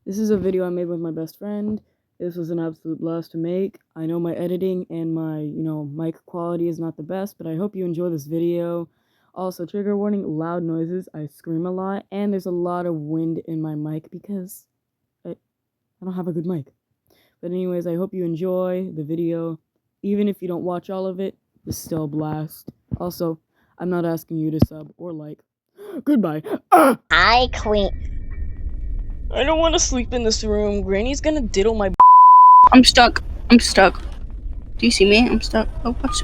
This is a video I made with my best friend. This was an absolute blast to make. I know my editing and my, mic quality is not the best, but I hope you enjoy this video. Also, trigger warning, loud noises. I scream a lot, and there's a lot of wind in my mic because I don't have a good mic. But anyways, I hope you enjoy the video. Even if you don't watch all of it, it's still a blast. Also, I'm not asking you to sub or like. Goodbye. Ah! Hi, Queen. I don't want to sleep in this room. Granny's gonna diddle my. I'm stuck. I'm stuck. Do you see me? I'm stuck. Oh, what's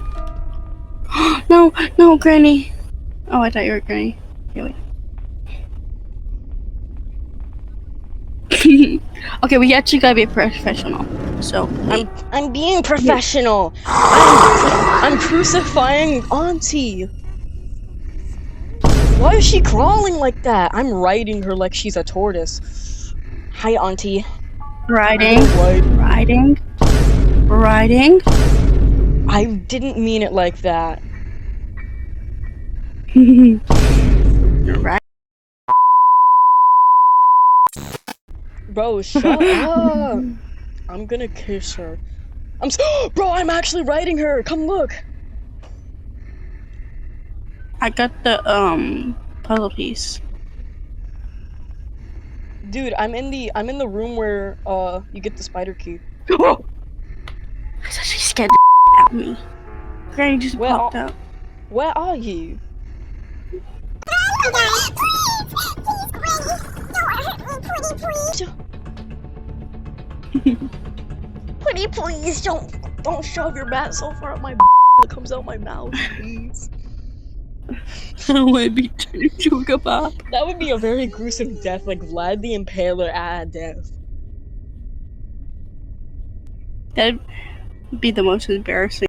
No, no, Granny. Oh, I thought you were Granny. Okay, wait. Okay, we actually gotta be professional. So I'm being professional. I'm crucifying Auntie. Why is she crawling like that? I'm riding her like she's a tortoise. Hi, Auntie. riding. I didn't mean it like that. Right. Bro, shut up. I'm gonna kiss her. Bro, I'm actually riding her. Come look. I got the puzzle piece. Dude, I'm in the room where you get the spider key. I thought she scared the out of me. Granny just popped out. Where are you? Pretty please, don't shove your bat so far up my that comes out my mouth, please. I don't want to be turned into a kebab. That would be a very gruesome death, like Vlad the Impaler at death. That'd be the most embarrassing.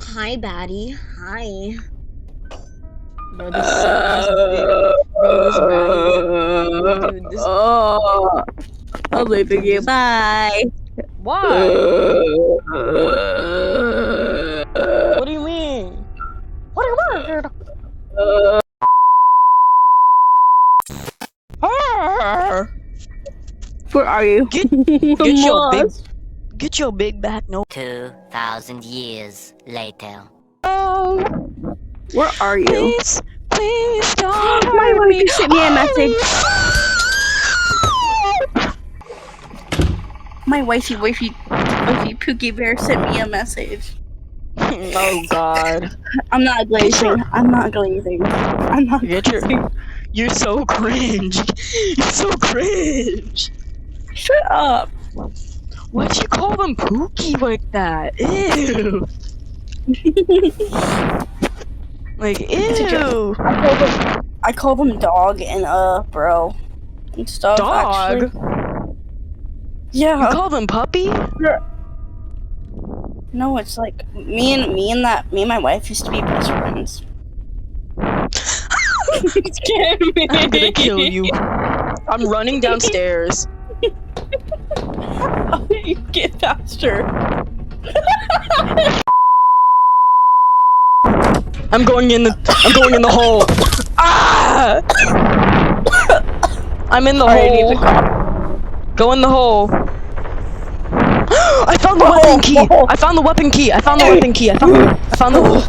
Hi, baddie. Hi. Bro, this baddie. Dude, this. I'm leaving you. Bye. Why? What do you mean? What do you mean? Where are you? Get your big back. No. 2,000 years later. Where are you? Please don't My hurt wife me. just sent me a message. My wifey Pookie Bear sent me a message. Oh God. I'm not glazing. I'm not glazing. You're so cringe. You're so cringe. Shut up. Why'd you call them Pookie like that? Ew. Like, ew. I call them dog and bro and stuff. Dog? Actually. Yeah. You call them puppy? No, it's like me and my wife used to be best friends. You scared me. I'm gonna kill you. I'm running downstairs. Oh, you get faster. I'm going in the hole. Ah! I'm in the hole. Go in the hole. I found the weapon key. I found the weapon key. I found the weapon key. I found the hole.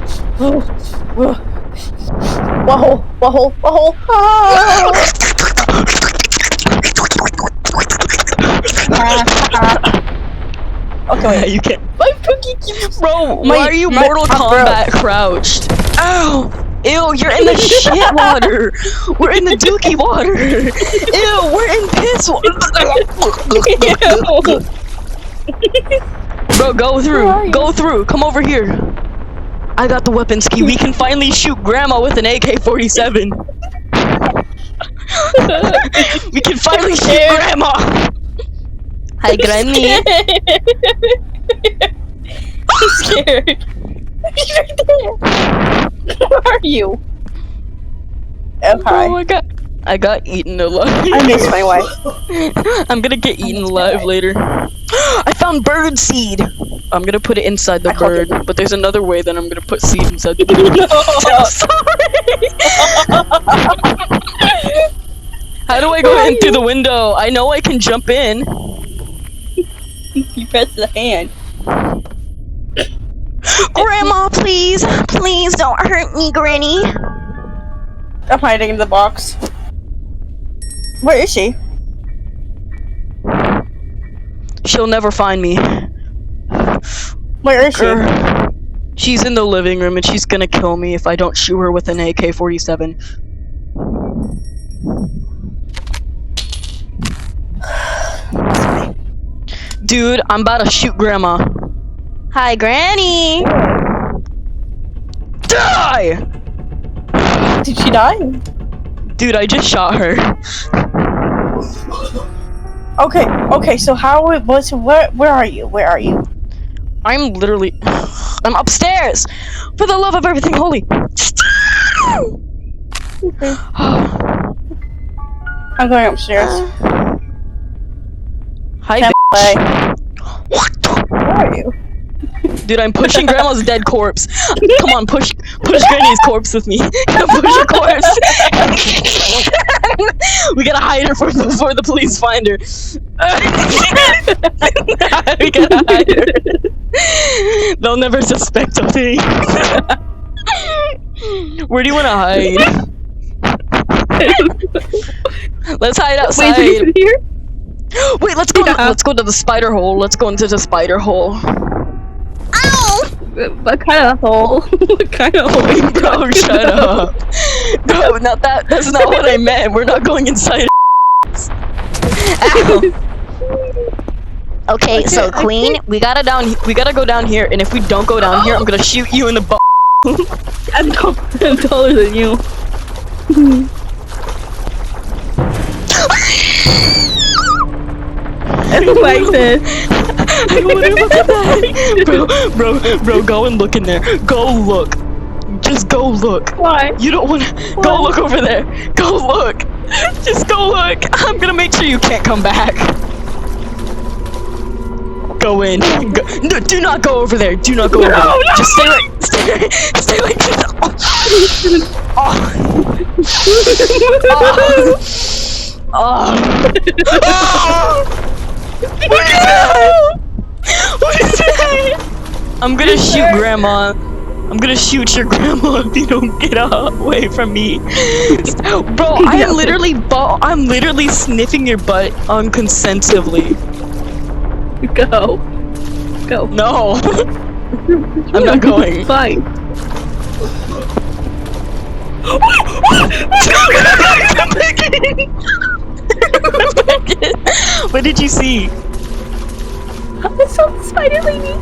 Okay, you can't. My Pookie keeps. Bro, why are you Mortal Kombat crouched? Ow! Ew, you're in the shit water! We're in the dookie water! Ew, we're in piss water! Bro, go through, come over here. I got the weapons key, we can finally shoot Grandma with an AK-47. We can finally shoot Grandma! Hi, Granny. I'm scared. He's right there. Where are you? Oh, hi. Oh my God. I got eaten alive. I miss my wife. I'm gonna get eaten alive later. I found bird seed. I'm gonna put it inside the bird, but there's another way that I'm gonna put seed inside the bird. No. I'm sorry. How do I go in through the window? I know I can jump in. You press the hand. Grandma, please. Please don't hurt me, Granny. I'm hiding in the box. Where is she? She'll never find me. Where is she? She's in the living room and she's gonna kill me if I don't shoot her with an AK-47. Dude, I'm about to shoot Grandma. Hi, Granny! Die! Did she die? Dude, I just shot her. Okay, so where are you? Where are you? I'm literally... I'm upstairs! For the love of everything holy! I'm going upstairs. Hi, Can't play. bitch. Where are you? Dude, I'm pushing Grandma's dead corpse. Come on, push Granny's corpse with me. Push her corpse. We gotta hide her before the police find her. We gotta hide her. They'll never suspect a thing. Where do you wanna hide? Let's hide outside. Wait, is it here? Wait, let's go. Let's go to the spider hole. Let's go into the spider hole. What kind of hole? What kind of hole? Bro, shut up. No, not that. That's not what I meant. We're not going inside. Ow. Okay, so Queen, we gotta go down here, and if we don't go down here, I'm gonna shoot you in the butt. I'm taller than you. I don't like this. I wanna look at that. Bro, go and look in there. Go look. Just go look. Why? You don't wanna go look over there. Go look. Just go look. I'm gonna make sure you can't come back. Go in. Go. No, do not go over there. Do not go over there. No. Just stay right. What is that? What is that? I'm gonna shoot Grandma. I'm gonna shoot your grandma if you don't get away from me. Bro, I'm literally sniffing your butt unconsensively. Go. No. I'm not going. Fine. What did you see? I saw the spider lady.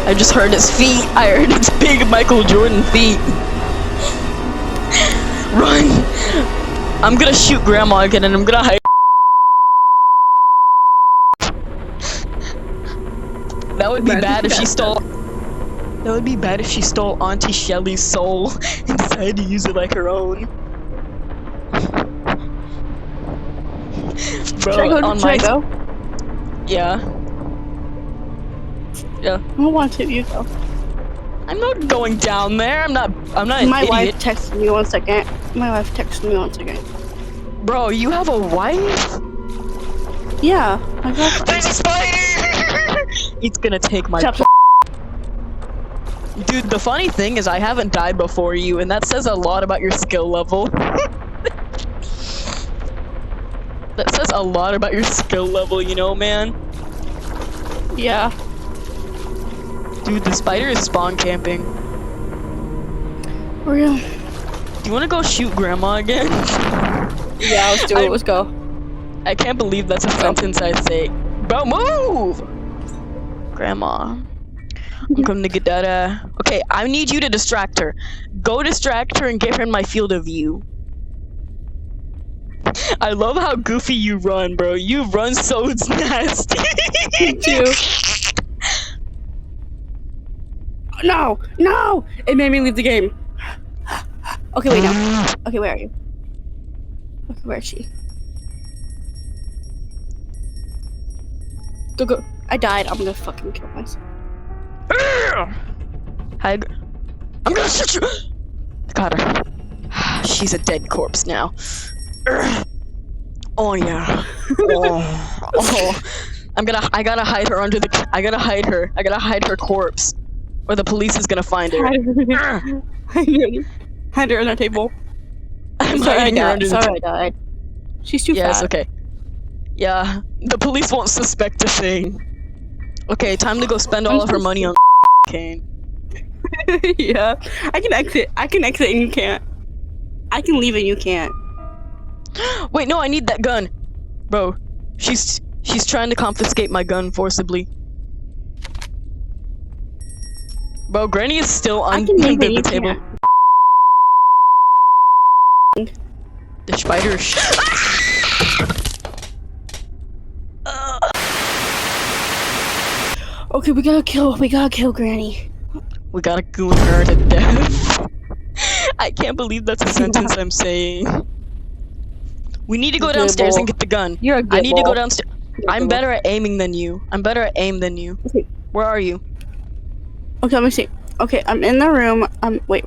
I just heard his feet. I heard his big Michael Jordan feet. Run! I'm gonna shoot Grandma again and I'm gonna hide. That would be bad if she stole. That would be bad if she stole Auntie Shelly's soul and decided to use it like her own. Bro, on my yeah. I don't want to tip you though. I'm not going down there. I'm not an My idiot. wife texted me 1 second. Bro, you have a wife? Yeah, my girlfriend. There's a spider! It's gonna take my Dude, the funny thing is I haven't died before you, and that says a lot about your skill level. That says a lot about your skill level, you know, man? Yeah. Dude, the spider is spawn camping. Real. Do you wanna go shoot Grandma again? Yeah, let's do it. Let's go. I can't believe that's a sentence I say. Bro, move! Grandma. I'm coming to get that, Okay, I need you to distract her. Go distract her and get her in my field of view. I love how goofy you run, bro. You run so nasty. Me too. No! No! It made me leave the game. Okay, wait, now. Okay, where are you? Okay, where is she? Go. I died. I'm gonna fucking kill myself. Hi. I'm gonna shoot you. Got her. she's a dead corpse now. Oh yeah. Oh. I gotta hide her under the. I gotta hide her. I gotta hide her corpse, or the police is gonna find her. Hide her on the table. I'm Sorry, hiding her under the I died. She's too Yeah, fat. it's okay. Yeah, the police won't suspect a thing. Okay, time to go spend all of her money on Kane. Yeah, I can exit. I can exit and you can't. I can leave and you can't. Wait, no, I need that gun, bro. She's trying to confiscate my gun forcibly. Bro, Granny is still under the table. The spider. Okay, we gotta kill Granny. We gotta goon her to death. I can't believe that's a sentence I'm saying. We need to go downstairs and get the gun. You're a I need to go gibble. downstairs. I'm better at aiming than you. I'm better at aim than you. Okay. Where are you? Okay, let me see. Okay, I'm in the room. Wait.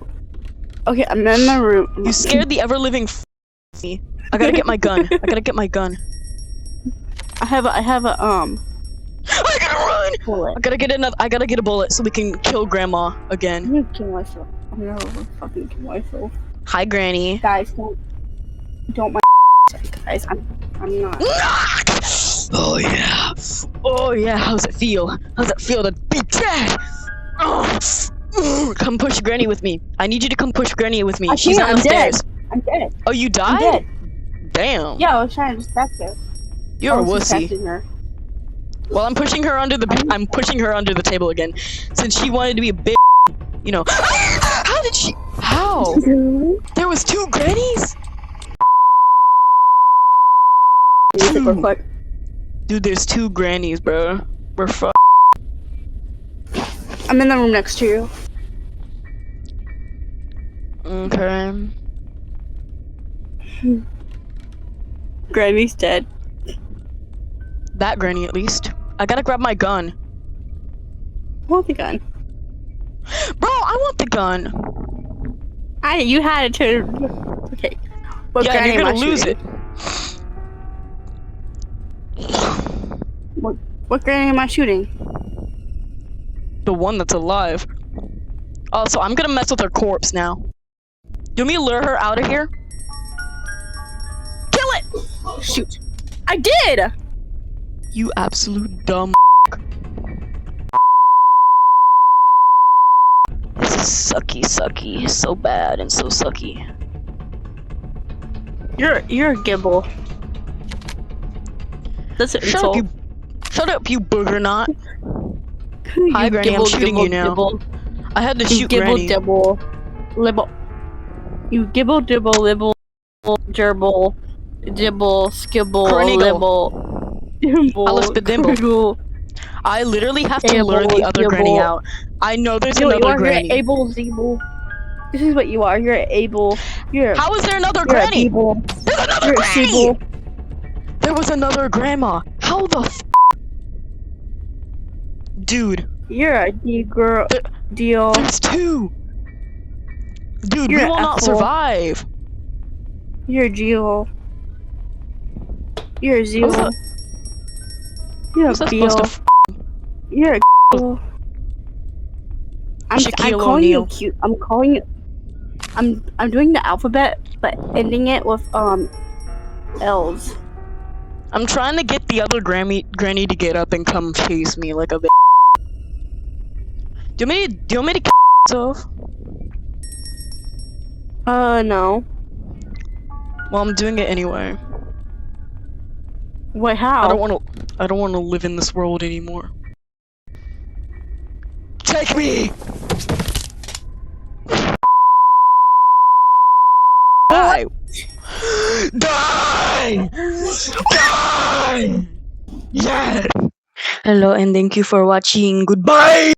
Okay, I'm in the room. You scared the ever-living me. I gotta get my gun. I gotta get my gun. I have a I gotta run! bullet. I gotta get a bullet so we can kill Grandma again. I'm gonna kill myself. I'm gonna fucking kill myself. Hi, Granny. Guys, don't my guys. I'm not. Oh yeah. Oh yeah. How's it feel? How's it feel to be dead? Oh. Come push Granny with me. I need you to come push Granny with me. She's downstairs. I'm dead. Oh, you died? I'm dead. Damn. Yeah, I was trying to distract her. You're a wussy. Distracting her. Well, I'm pushing her under the table again, since she wanted to be a bitch. You know. How did she? How? There was 2 Grannies? Dude, there's 2 Grannies, bro. We're fucked. I'm in the room next to you. Okay. Granny's dead. That Granny, at least. I gotta grab my gun. I want the gun. Bro, I want the gun. You had it to. Okay. What Yeah, Granny you're am I gonna lose shooting? it. What Granny am I shooting? The one that's alive. Oh, so I'm gonna mess with her corpse now. Do me lure her out of here? Kill it! Shoot. I did! You absolute dumb. This is sucky. So bad and so sucky. You're a gibble. That's an insult. Shut up, you booger knot. You Hi, Granny, I'm shooting you now. Gibble. I had to You shoot gibble, Granny. dibble, libble. You gibble, dibble, libble, gerbil, dibble, skibble, Cranigle. libble, dimble, Alispidimble. criddle. I literally have to lure the other Gibble. Granny out. I know there's You another are, Granny. You're able, zeeble. This is what you are. You're able. You're. How is there another You're Granny? a feeble. There's another You're a Granny! feeble. There was another Grandma. How the f? Dude. You're a D-girl. Deal. There's 2. Dude, You're we will an not apple. survive. You're a Geo. You're a Zeo. How's You're a How's that supposed Beal. to f? You're a Geo. I'm Shaquille calling you O'Neal. cute. I'm calling you. I'm doing the alphabet, but ending it with L's. I'm trying to get the other Granny to get up and come chase me like a bitch. Do you want me to kill myself? No. Well, I'm doing it anyway. Wait, how? I don't want to live in this world anymore. Take me! Die! Die! Die! Yes! Hello and thank you for watching. Goodbye!